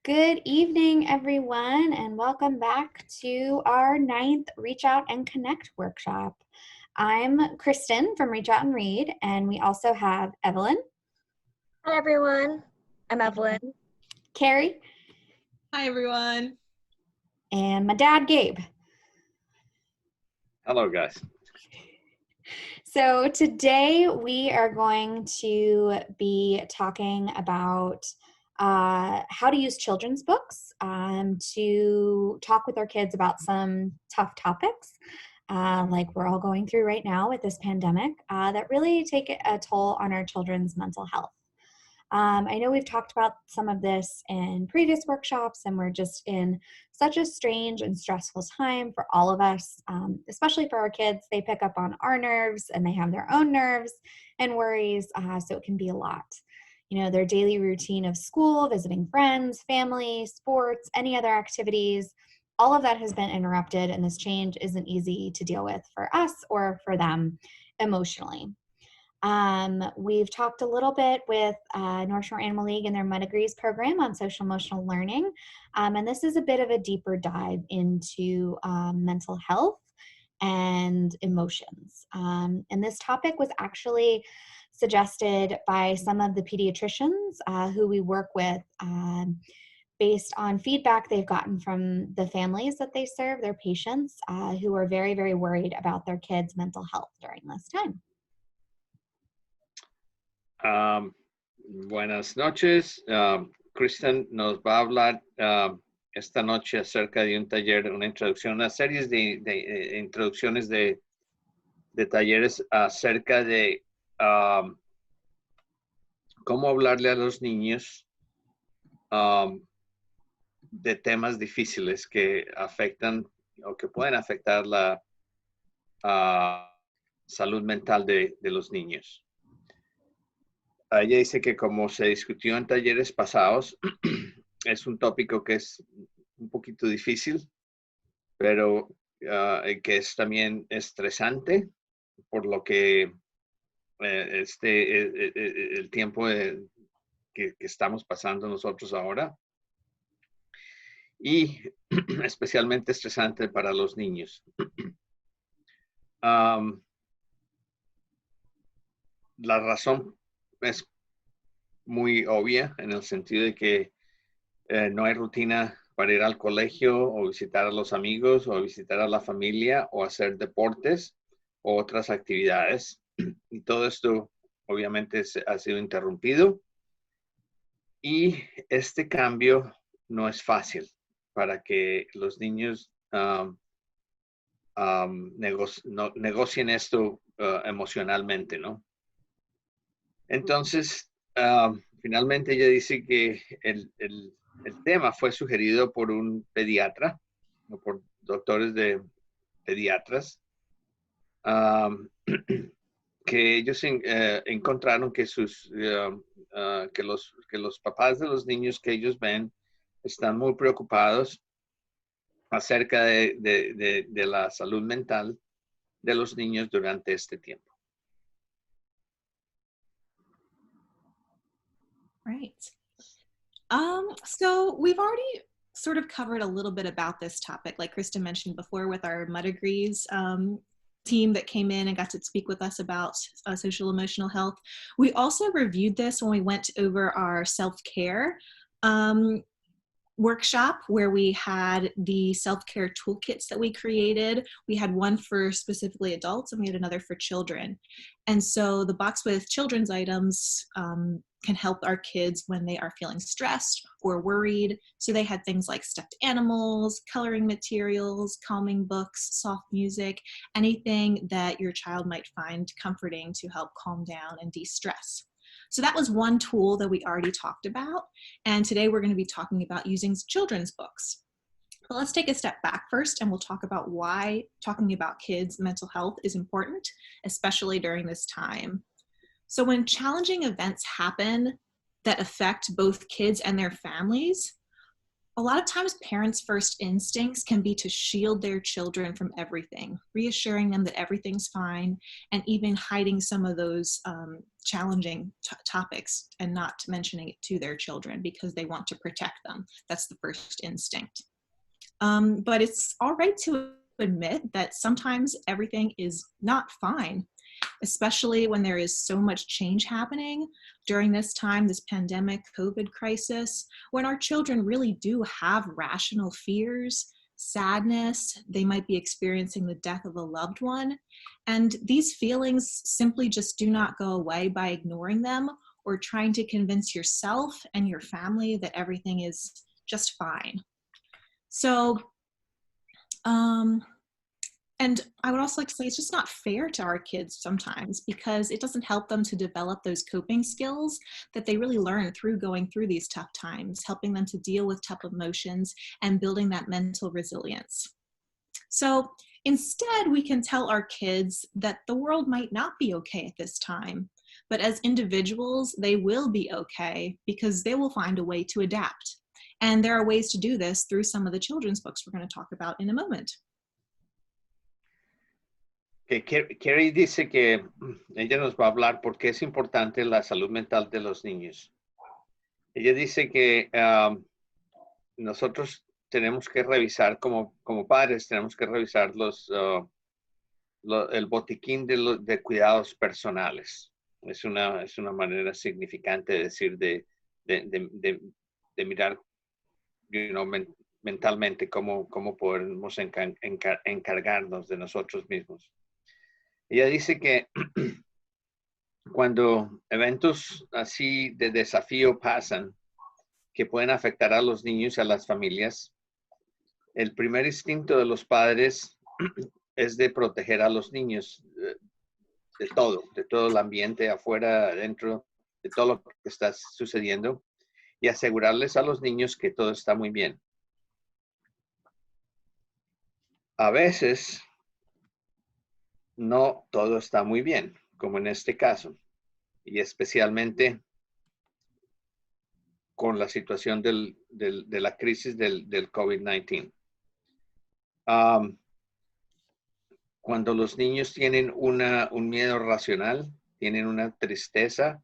Good evening, everyone, and welcome back to our 9th Reach Out and Connect workshop. I'm Kristen from Reach Out and Read, and we also have Evelyn. Hi, everyone. I'm Evelyn. Carrie. Hi, everyone. And my dad, Gabe. Hello, guys. So today we are going to be talking about how to use children's books to talk with our kids about some tough topics like we're all going through right now with this pandemic that really take a toll on our children's mental health. I know we've talked about some of this in previous workshops, and we're just in such a strange and stressful time for all of us, especially for our kids. They pick up on our nerves, and they have their own nerves and worries, so it can be a lot. You know, their daily routine of school, visiting friends, family, sports, any other activities, all of that has been interrupted, and this change isn't easy to deal with for us or for them emotionally. We've talked a little bit with North Shore Animal League and their Mud-A-Grease program on social emotional learning. And this is a bit of a deeper dive into mental health and emotions. And this topic was actually suggested by some of the pediatricians who we work with based on feedback they've gotten from the families that they serve, their patients, who are very, very worried about their kids' mental health during this time. Buenas noches. Kristen nos va a hablar esta noche acerca de un taller, una introducción, una serie de introducciones de talleres acerca de cómo hablarle a los niños de temas difíciles que afectan o que pueden afectar la salud mental de los niños. Ella dice que como se discutió en talleres pasados, es un tópico que es un poquito difícil, pero que es también estresante, por lo que el tiempo que estamos pasando nosotros ahora, y especialmente estresante para los niños. La razón es muy obvia en el sentido de que no hay rutina para ir al colegio o visitar a los amigos o visitar a la familia o hacer deportes o otras actividades. Y todo esto obviamente ha sido interrumpido. Y este cambio no es fácil para que los niños negocien esto emocionalmente, ¿no? Entonces, finalmente ella dice que el tema fue sugerido por un pediatra o por doctores de pediatras, que ellos encontraron que que los papás de los niños que ellos ven están muy preocupados acerca de la salud mental de los niños durante este tiempo. Right. So we've already sort of covered a little bit about this topic, like Kristen mentioned before, with our Mud-A-Grease team that came in and got to speak with us about social emotional health. We also reviewed this when we went over our self-care workshop, where we had the self-care toolkits that we created. We had one for specifically adults and we had another for children. And so the box with children's items can help our kids when they are feeling stressed or worried. So they had things like stuffed animals, coloring materials, calming books, soft music, anything that your child might find comforting to help calm down and de-stress. So that was one tool that we already talked about. And today we're going to be talking about using children's books. But let's take a step back first, and we'll talk about why talking about kids' mental health is important, especially during this time. So when challenging events happen that affect both kids and their families, A lot of times parents' first instincts can be to shield their children from everything, reassuring them that everything's fine, and even hiding some of those challenging topics and not mentioning it to their children because they want to protect them. That's the first instinct. But it's all right to admit that sometimes everything is not fine, especially when there is so much change happening during this time, this pandemic COVID crisis, when our children really do have rational fears, sadness, they might be experiencing the death of a loved one. And these feelings simply just do not go away by ignoring them or trying to convince yourself and your family that everything is just fine. So, and I would also like to say it's just not fair to our kids sometimes because it doesn't help them to develop those coping skills that they really learn through going through these tough times, helping them to deal with tough emotions and building that mental resilience. So instead, we can tell our kids that the world might not be okay at this time, but as individuals, they will be okay because they will find a way to adapt. And there are ways to do this through some of the children's books we're going to talk about in a moment. Carrie dice que ella nos va a hablar por qué es importante la salud mental de los niños. Ella dice que nosotros tenemos que revisar como padres, tenemos que revisar el botiquín de cuidados personales. Es una manera significante de decir de mirar mentalmente cómo podemos encargarnos de nosotros mismos. Ella dice que cuando eventos así de desafío pasan, que pueden afectar a los niños y a las familias, el primer instinto de los padres es de proteger a los niños de todo el ambiente afuera, adentro, de todo lo que está sucediendo y asegurarles a los niños que todo está muy bien. A veces, no todo está muy bien, como en este caso, y especialmente con la situación de la crisis del COVID-19. Cuando los niños tienen un miedo racional, tienen una tristeza,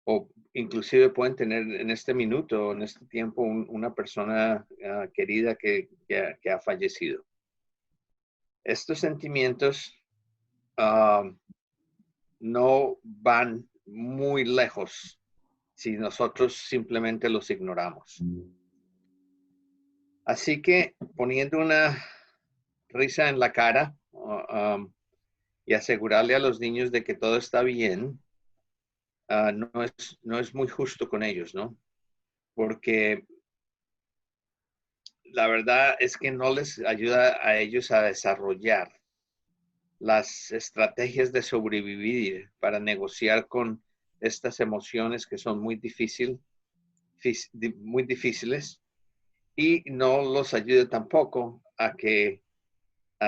o inclusive pueden tener en este minuto, en este tiempo, una persona querida que ha fallecido. Estos sentimientos no van muy lejos si nosotros simplemente los ignoramos. Así que poniendo una risa en la cara y asegurarle a los niños de que todo está bien, no es muy justo con ellos, ¿no? Porque la verdad es que no les ayuda a ellos a desarrollar las estrategias de sobrevivir para negociar con estas emociones que son muy difíciles y no los ayuda tampoco a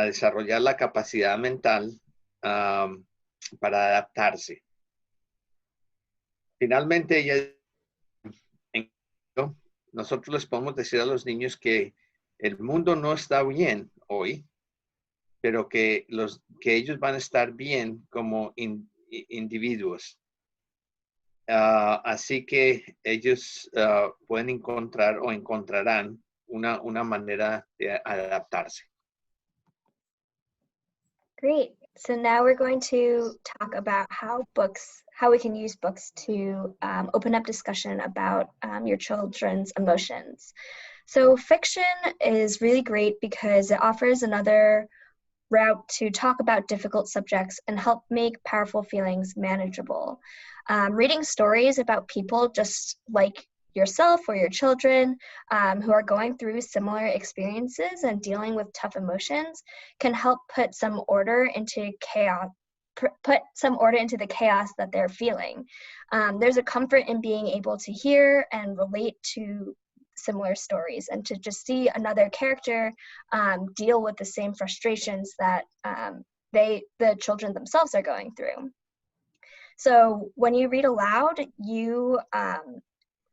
desarrollar la capacidad mental para adaptarse. Finalmente, nosotros les podemos decir a los niños que el mundo no está bien hoy, pero que ellos van a estar bien como individuos. Así que ellos pueden encontrar o encontrarán una manera de adaptarse. Great. So now we're going to talk about how we can use books to open up discussion about your children's emotions. So fiction is really great because it offers another route to talk about difficult subjects and help make powerful feelings manageable. Reading stories about people just like yourself or your children who are going through similar experiences and dealing with tough emotions can help put some order into the chaos that they're feeling. There's a comfort in being able to hear and relate to similar stories and to just see another character deal with the same frustrations that the children themselves are going through. So when you read aloud, you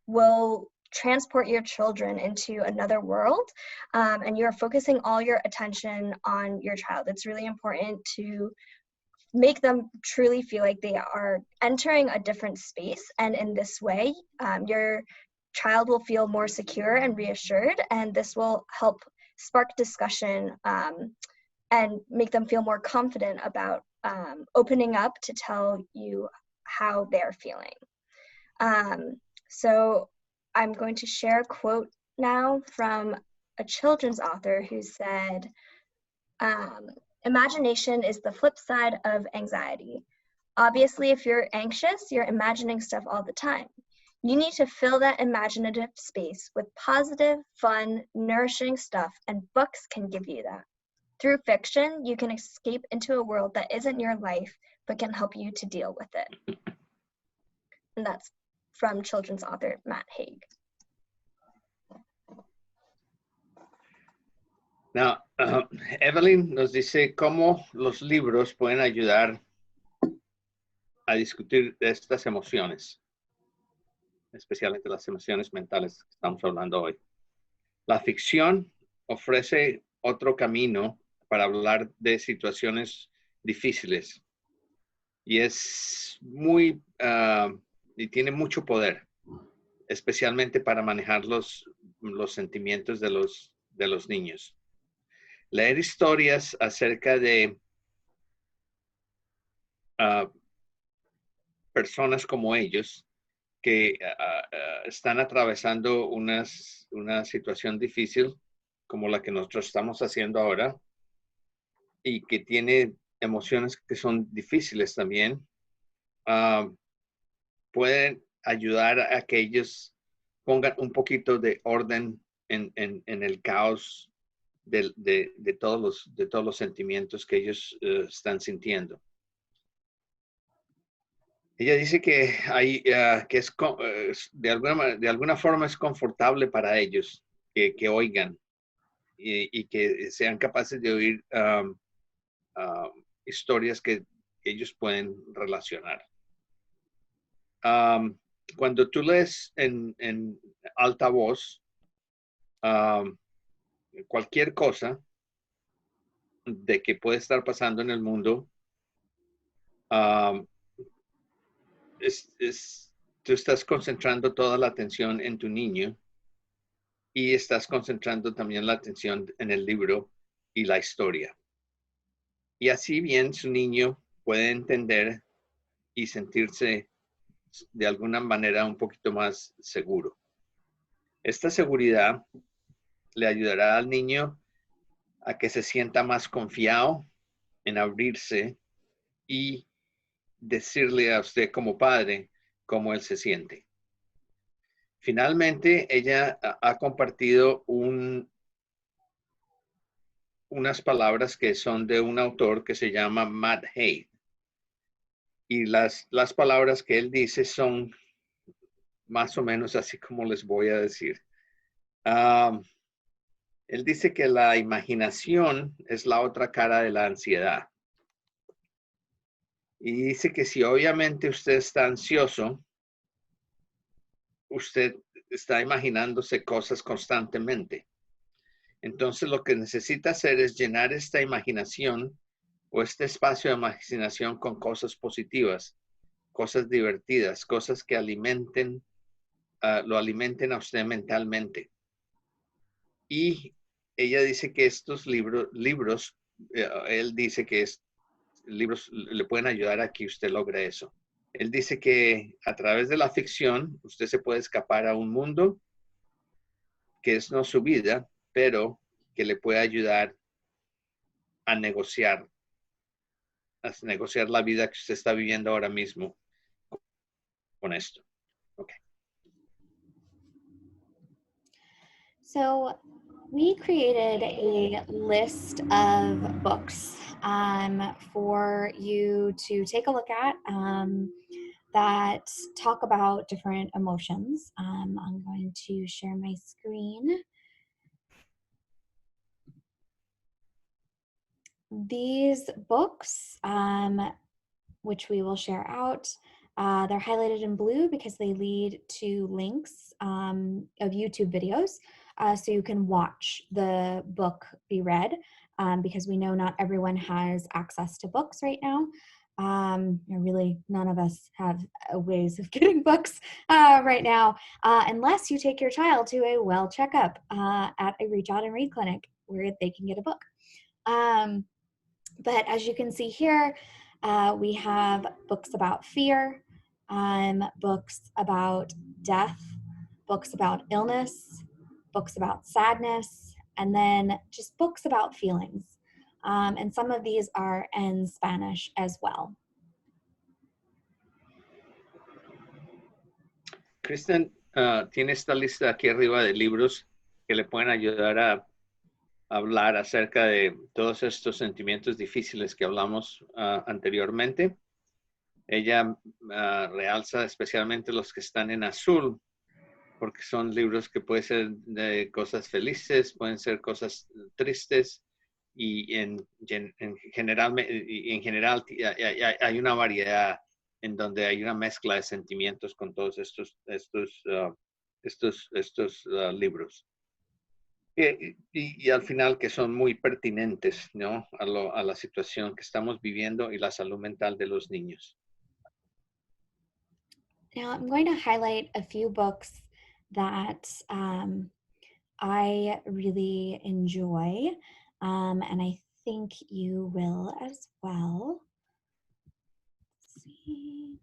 will transport your children into another world, and you're focusing all your attention on your child. It's really important to make them truly feel like they are entering a different space, and in this way, your child will feel more secure and reassured, and this will help spark discussion and make them feel more confident about opening up to tell you how they're feeling. So I'm going to share a quote now from a children's author who said, imagination is the flip side of anxiety. Obviously, if you're anxious, you're imagining stuff all the time. You need to fill that imaginative space with positive, fun, nourishing stuff, and books can give you that. Through fiction, you can escape into a world that isn't your life, but can help you to deal with it. And that's from children's author Matt Haig. Now, Evelyn nos dice cómo los libros pueden ayudar a discutir de estas emociones, especialmente las emociones mentales que estamos hablando hoy. La ficción ofrece otro camino para hablar de situaciones difíciles y es muy, y tiene mucho poder, especialmente para manejar los sentimientos de los niños. Leer historias acerca de personas como ellos que están atravesando una situación difícil como la que nosotros estamos haciendo ahora y que tiene emociones que son difíciles también, pueden ayudar a que ellos pongan un poquito de orden en el caos de todos los sentimientos que ellos están sintiendo. Ella dice que que es de alguna forma es confortable para ellos que oigan y que sean capaces de oír historias que ellos pueden relacionar. Cuando tú lees en alta voz cualquier cosa de que puede estar pasando en el mundo, tú estás concentrando toda la atención en tu niño y estás concentrando también la atención en el libro y la historia. Y así bien su niño puede entender y sentirse de alguna manera un poquito más seguro. Esta seguridad le ayudará al niño a que se sienta más confiado en abrirse y decirle a usted como padre cómo él se siente. Finalmente, ella ha compartido unas palabras que son de un autor que se llama Matt Haig. Y las palabras que él dice son más o menos así como les voy a decir. Él dice que la imaginación es la otra cara de la ansiedad. Y dice que si obviamente usted está ansioso, usted está imaginándose cosas constantemente. Entonces lo que necesita hacer es llenar esta imaginación o este espacio de imaginación con cosas positivas, cosas divertidas, cosas que lo alimenten a usted mentalmente. Y ella dice que estos libros, él dice que libros le pueden ayudar a que usted logre eso. Él dice que a través de la ficción usted se puede escapar a un mundo que es no su vida, pero que le puede ayudar a negociar la vida que usted está viviendo ahora mismo con esto. Okay. So we created a list of books for you to take a look at that talk about different emotions. I'm going to share my screen. These books, which we will share out, They're highlighted in blue because they lead to links of YouTube videos, so you can watch the book be read, because we know not everyone has access to books right now. Really, none of us have ways of getting books right now, unless you take your child to a well checkup at a Reach Out and Read clinic where they can get a book. But as you can see here, we have books about fear, books about death, books about illness, books about sadness, and then just books about feelings. And some of these are in Spanish as well. Kristen tiene esta lista aquí arriba de libros que le pueden ayudar a hablar acerca de todos estos sentimientos difíciles que hablamos anteriormente. Ella realza especialmente los que están en azul, porque son libros que pueden ser de cosas felices, pueden ser cosas tristes, y en general hay una variedad en donde hay una mezcla de sentimientos con todos estos libros. Y al final que son muy pertinentes, ¿no? a la situación que estamos viviendo y la salud mental de los niños. Now I'm going to highlight a few books that I really enjoy, and I think you will as well. Let's see.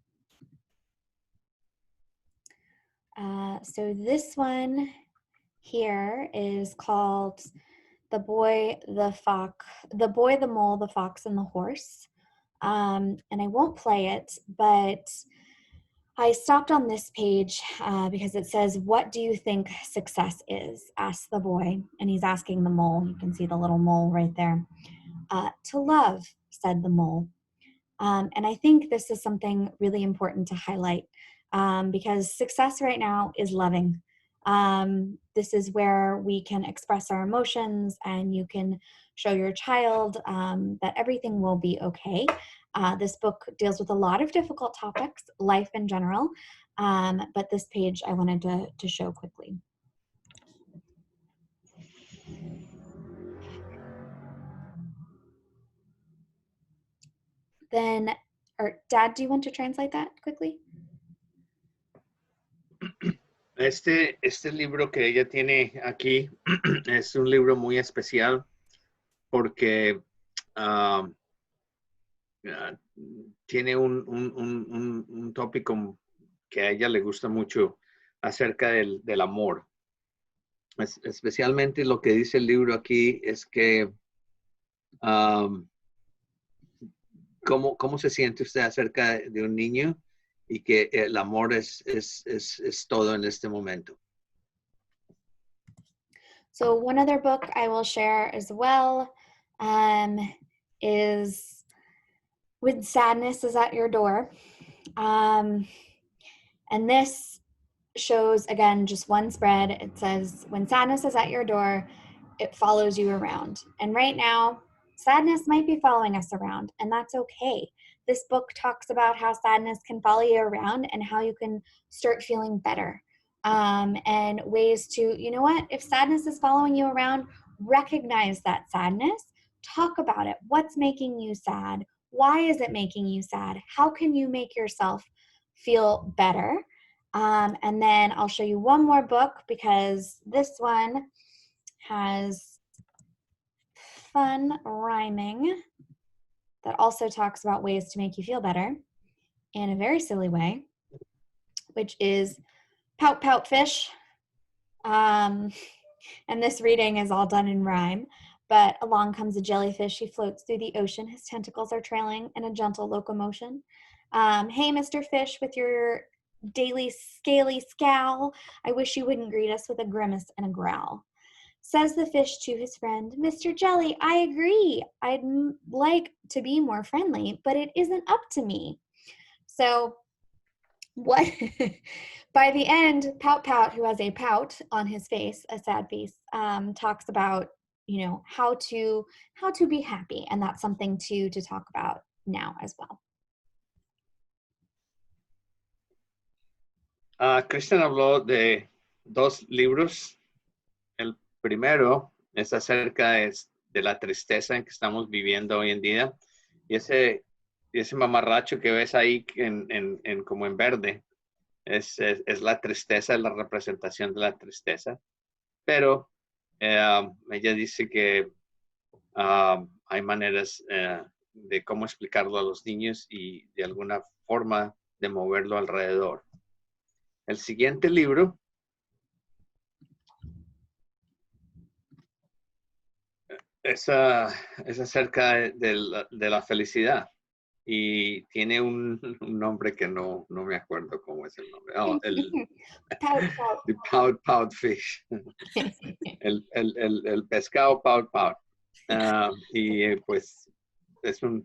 So this one here is called The Boy, the Mole, the Fox, and the Horse. And I won't play it, but I stopped on this page because it says, "What do you think success is?" asked the boy, and he's asking the mole. You can see the little mole right there. "To love," said the mole. And I think this is something really important to highlight, because success right now is loving. This is where we can express our emotions, and you can show your child that everything will be okay. This book deals with a lot of difficult topics, life in general, but this page I wanted to show quickly. Then, or Dad, do you want to translate that quickly? Este libro que ella tiene aquí es un libro muy especial porque tiene un tópico que a ella le gusta mucho acerca del amor. Especialmente lo que dice el libro aquí es que ¿cómo se siente usted acerca de un niño y que el amor es todo en este momento? So one other book I will share as well is When Sadness is at Your Door. And this shows, again, just one spread. It says, when sadness is at your door, it follows you around. And right now, sadness might be following us around, and that's okay. This book talks about how sadness can follow you around and how you can start feeling better. And ways to, you know what, if sadness is following you around, recognize that sadness, talk about it. What's making you sad? Why is it making you sad? How can you make yourself feel better? And then I'll show you one more book because this one has fun rhyming that also talks about ways to make you feel better in a very silly way, which is Pout Pout Fish. And this reading is all done in rhyme. But along comes a jellyfish. He floats through the ocean. His tentacles are trailing in a gentle locomotion. Hey, Mr. Fish, with your daily scaly scowl, I wish you wouldn't greet us with a grimace and a growl. Says the fish to his friend, Mr. Jelly, I agree. I'd like to be more friendly, but it isn't up to me. So what? By the end, Pout Pout, who has a pout on his face, a sad face, talks about, you know, how to be happy, and that's something to talk about now as well. Christian habló de 2 libros. El primero es acerca de la tristeza en que estamos viviendo hoy en día. Y ese mamarracho que ves ahí como en verde es la tristeza, es la representación de la tristeza. Pero ella dice que hay maneras de cómo explicarlo a los niños y de alguna forma de moverlo alrededor. El siguiente libro es acerca de la felicidad y tiene un nombre que no me acuerdo cómo es el nombre. Oh, Pout, pout. the pout fish. El pescado pout. Y pues es un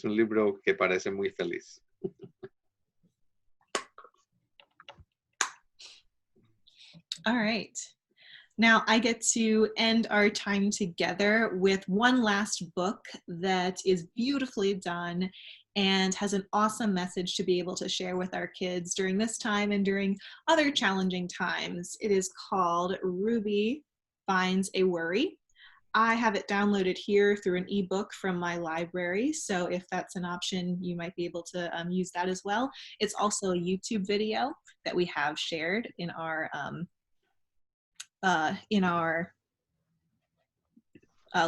libro que parece muy feliz. All right. Now I get to end our time together with one last book that is beautifully done and has an awesome message to be able to share with our kids during this time and during other challenging times. It is called Ruby Finds a Worry. I have it downloaded here through an ebook from my library, so if that's an option, you might be able to use that as well. It's also a YouTube video that we have shared in our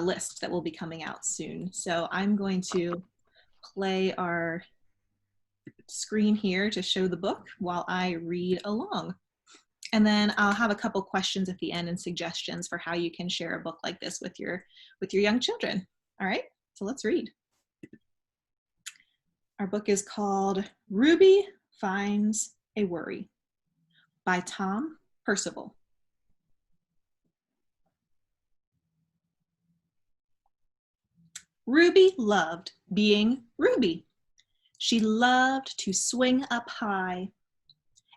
list that will be coming out soon. So I'm going to play our screen here to show the book while I read along. And then I'll have a couple questions at the end and suggestions for how you can share a book like this with your young children. All right, so let's read. Our book is called Ruby Finds a Worry by Tom Percival. Ruby loved being Ruby. She loved to swing up high,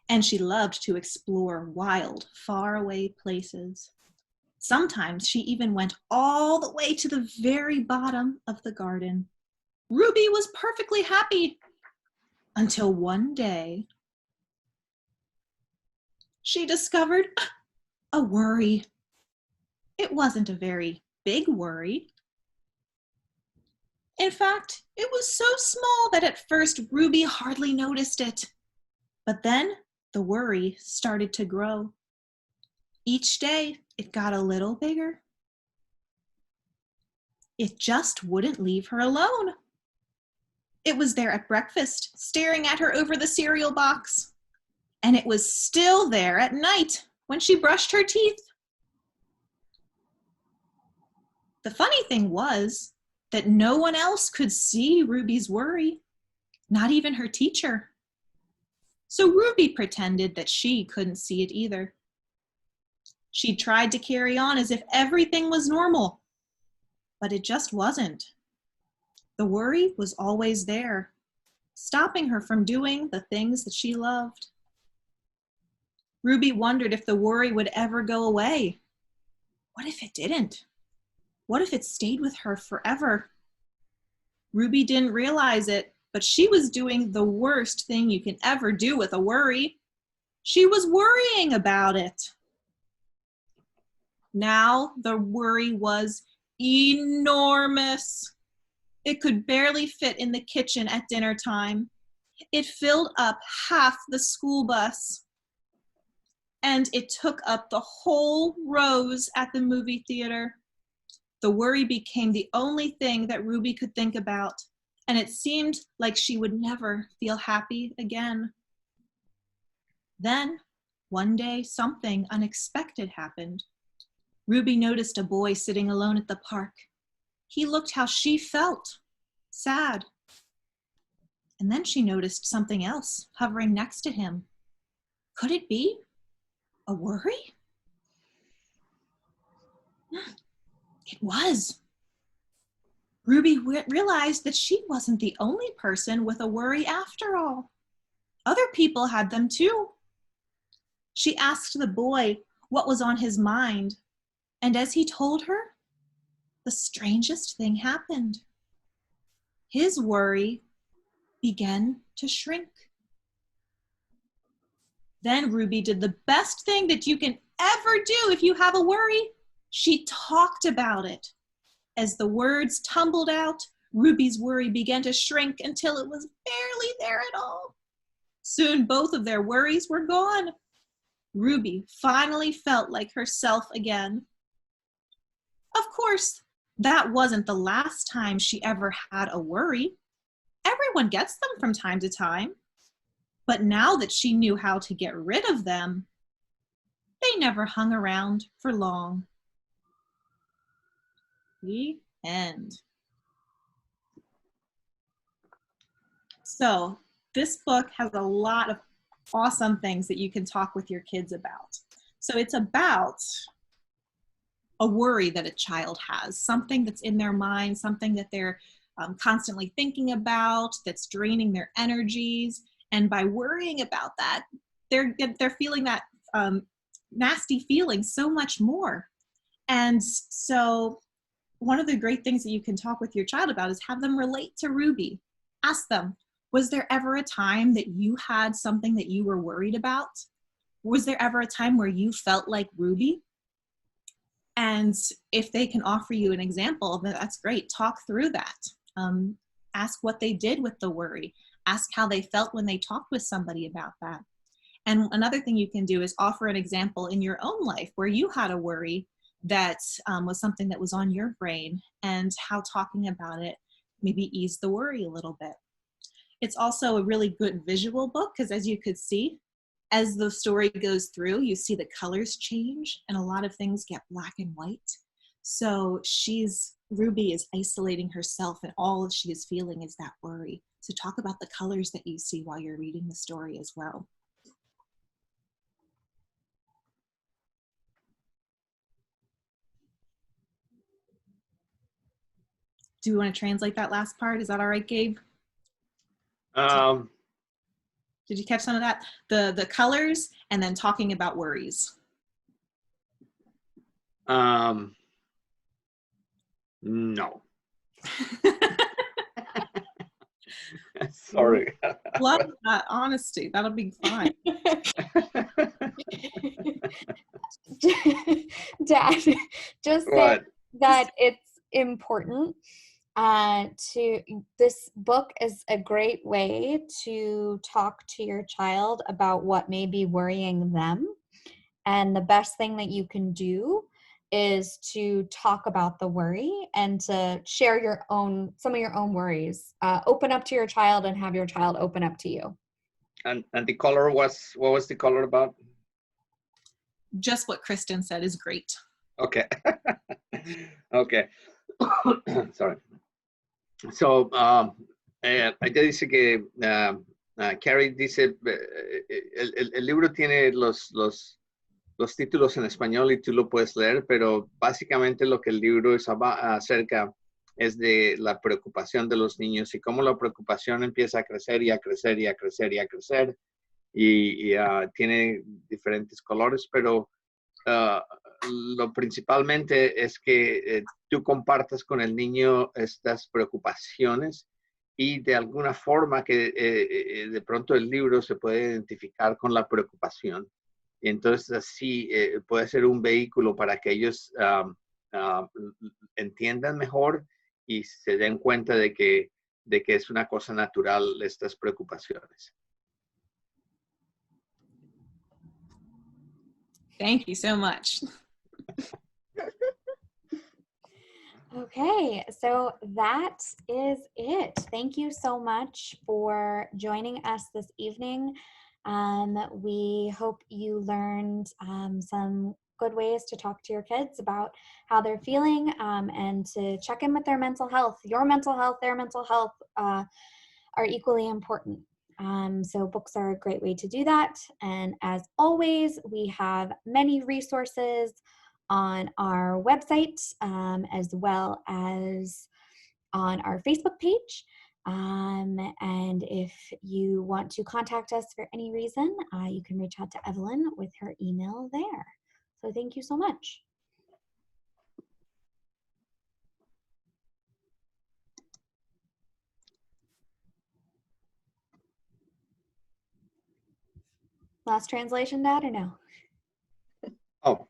and she loved to explore wild, faraway places. Sometimes she even went all the way to the very bottom of the garden. Ruby was perfectly happy until one day she discovered a worry. It wasn't a very big worry. In fact, it was so small that at first Ruby hardly noticed it. But then the worry started to grow. Each day it got a little bigger. It just wouldn't leave her alone. It was there at breakfast, staring at her over the cereal box. And it was still there at night when she brushed her teeth. The funny thing was that no one else could see Ruby's worry, not even her teacher. So Ruby pretended that she couldn't see it either. She tried to carry on as if everything was normal, but it just wasn't. The worry was always there, stopping her from doing the things that she loved. Ruby wondered if the worry would ever go away. What if it didn't? What if it stayed with her forever? Ruby didn't realize it, but she was doing the worst thing you can ever do with a worry. She was worrying about it. Now the worry was enormous. It could barely fit in the kitchen at dinner time. It filled up half the school bus. And it took up the whole rows at the movie theater. The worry became the only thing that Ruby could think about, and it seemed like she would never feel happy again. Then, one day, something unexpected happened. Ruby noticed a boy sitting alone at the park. He looked how she felt, sad. And then she noticed something else hovering next to him. Could it be a worry? It was. Ruby realized that she wasn't the only person with a worry after all. Other people had them too. She asked the boy what was on his mind, and as he told her, the strangest thing happened. His worry began to shrink. Then Ruby did the best thing that you can ever do if you have a worry. She talked about it. As the words tumbled out, Ruby's worry began to shrink until it was barely there at all. Soon both of their worries were gone. Ruby finally felt like herself again. Of course, that wasn't the last time she ever had a worry. Everyone gets them from time to time. But now that she knew how to get rid of them, they never hung around for long. The end. So this book has a lot of awesome things that you can talk with your kids about. So it's about a worry that a child has, something that's in their mind, something that they're constantly thinking about, that's draining their energies. And by worrying about that, they're feeling that nasty feeling so much more. And so one of the great things that you can talk with your child about is have them relate to Ruby. Ask them, was there ever a time that you had something that you were worried about? Was there ever a time where you felt like Ruby? And if they can offer you an example, then that's great. Talk through that. Ask what they did with the worry. Ask how they felt when they talked with somebody about that. And another thing you can do is offer an example in your own life where you had a worry that was something that was on your brain, and how talking about it maybe eased the worry a little bit. It's also a really good visual book because, as you could see, as the story goes through, you see the colors change and a lot of things get black and white. So Ruby is isolating herself, and all she is feeling is that worry. So talk about the colors that you see while you're reading the story as well. Do you want to translate that last part? Is that all right, Gabe? Did you catch some of that? The colors and then talking about worries. No. Sorry. Love that honesty. That'll be fine. Dad, just say that it's important this book is a great way to talk to your child about what may be worrying them. And the best thing that you can do is to talk about the worry and to share some of your own worries. Open up to your child and have your child open up to you. And the color what was the color about? Just what Kristen said is great. Okay. Okay. Sorry. So, ella dice que, Carrie dice, el libro tiene los títulos en español y tú lo puedes leer, pero básicamente lo que el libro es acerca es de la preocupación de los niños y cómo la preocupación empieza a crecer y a crecer y a crecer y a crecer y tiene diferentes colores, pero lo principalmente es que tú compartas con el niño estas preocupaciones y de alguna forma que de pronto el libro se puede identificar con la preocupación. Y entonces así puede ser un vehículo para que ellos entiendan mejor y se den cuenta de que es una cosa natural estas preocupaciones. Thank you so much. Okay, so that is it. Thank you so much for joining us this evening. We hope you learned some good ways to talk to your kids about how they're feeling and to check in with their mental health. Your mental health, their mental health are equally important. So books are a great way to do that. And as always, we have many resources on our website as well as on our Facebook page. And if you want to contact us for any reason, you can reach out to Evelyn with her email there. So thank you so much. Last translation, Dad, or no? Oh.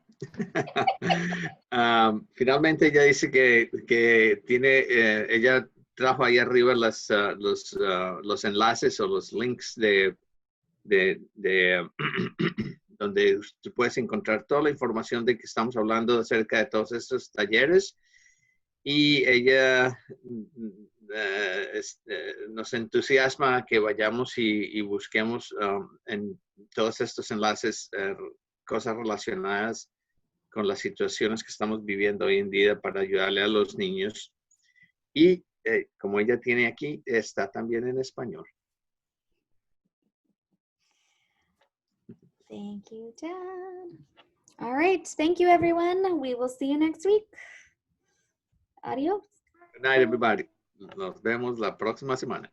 Finalmente ella dice que tiene, ella trajo ahí arriba los enlaces o los links de donde tú puedes encontrar toda la información de que estamos hablando acerca de todos estos talleres. Y ella nos entusiasma que vayamos y busquemos en todos estos enlaces cosas relacionadas con las situaciones que estamos viviendo hoy en día para ayudarle a los niños. Y como ella tiene aquí, está también en español. Thank you, Dad. All right. Thank you, everyone. We will see you next week. Adios. Good night, everybody. Nos vemos la próxima semana.